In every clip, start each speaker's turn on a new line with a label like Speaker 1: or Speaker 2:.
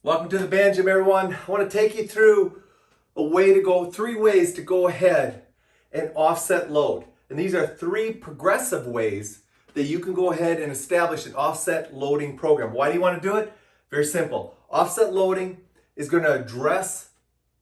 Speaker 1: Welcome to the band gym, everyone. I want to take you through three ways to go ahead and offset load. And these are three progressive ways that you can go ahead and establish an offset loading program. Why do you want to do it? Very simple. Offset loading is going to address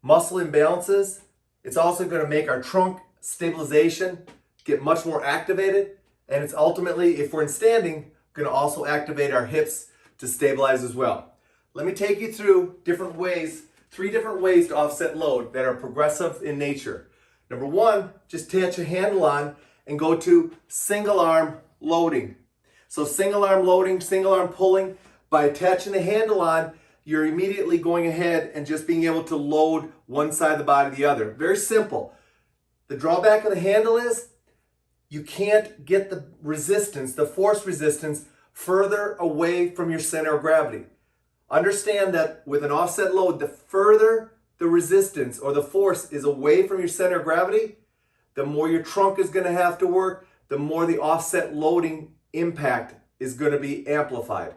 Speaker 1: muscle imbalances. It's also going to make our trunk stabilization get much more activated. And it's ultimately, if we're in standing, going to also activate our hips to stabilize as well. Let me take you through three different ways to offset load that are progressive in nature. Number one, just attach a handle on and go to single arm loading. So single arm loading, single arm pulling, by attaching the handle on, you're immediately going ahead and just being able to load one side of the body to the other. Very simple. The drawback of the handle is you can't get the resistance, the force resistance, further away from your center of gravity. Understand that with an offset load, the further the resistance or the force is away from your center of gravity, the more your trunk is going to have to work, the more the offset loading impact is going to be amplified.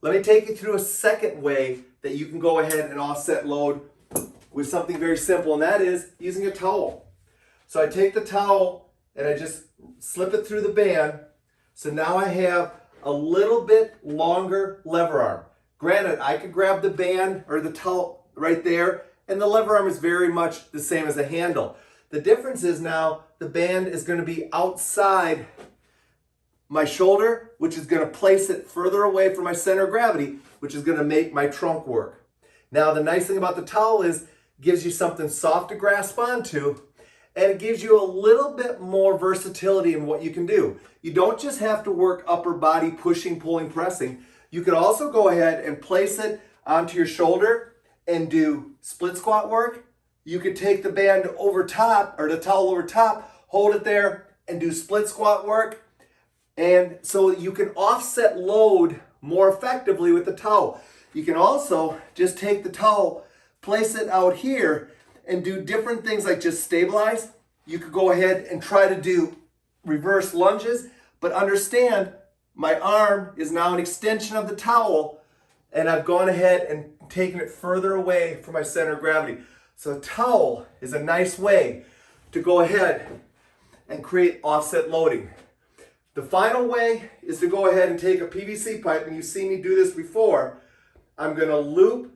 Speaker 1: Let me take you through a second way that you can go ahead and offset load with something very simple, and that is using a towel. So I take the towel and I just slip it through the band. So now I have a little bit longer lever arm. Granted, I could grab the band or the towel right there, and the lever arm is very much the same as the handle. The difference is now the band is going to be outside my shoulder, which is going to place it further away from my center of gravity, which is going to make my trunk work. Now, the nice thing about the towel is it gives you something soft to grasp onto, and it gives you a little bit more versatility in what you can do. You don't just have to work upper body pushing, pulling, pressing. You could also go ahead and place it onto your shoulder and do split squat work. You could take the band over top or the towel over top, hold it there and do split squat work. And so you can offset load more effectively with the towel. You can also just take the towel, place it out here and do different things like just stabilize. You could go ahead and try to do reverse lunges, but understand my arm is now an extension of the towel, and I've gone ahead and taken it further away from my center of gravity. So a towel is a nice way to go ahead and create offset loading. The final way is to go ahead and take a PVC pipe, and you've seen me do this before. I'm going to loop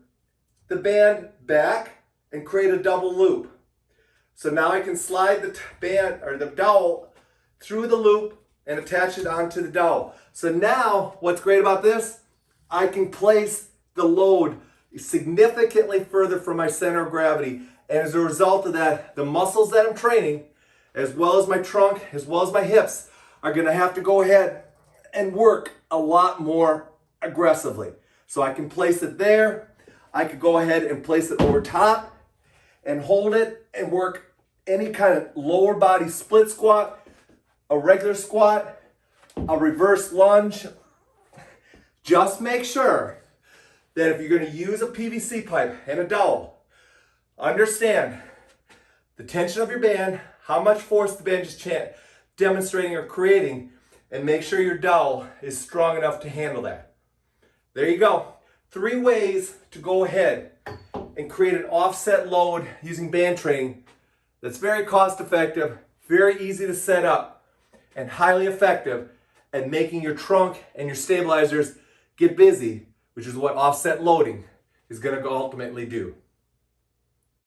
Speaker 1: the band back and create a double loop. So now I can slide the band or the dowel through the loop and attach it onto the dowel. So now what's great about this, I can place the load significantly further from my center of gravity. And as a result of that, the muscles that I'm training, as well as my trunk, as well as my hips, are going to have to go ahead and work a lot more aggressively. So I can place it there. I could go ahead and place it over top and hold it and work any kind of lower body split squat, a regular squat, a reverse lunge. Just make sure that if you're going to use a PVC pipe and a dowel, understand the tension of your band, how much force the band is demonstrating or creating, and make sure your dowel is strong enough to handle that. There you go. Three ways to go ahead and create an offset load using band training that's very cost effective, very easy to set up, and highly effective at making your trunk and your stabilizers get busy, which is what offset loading is going to ultimately do.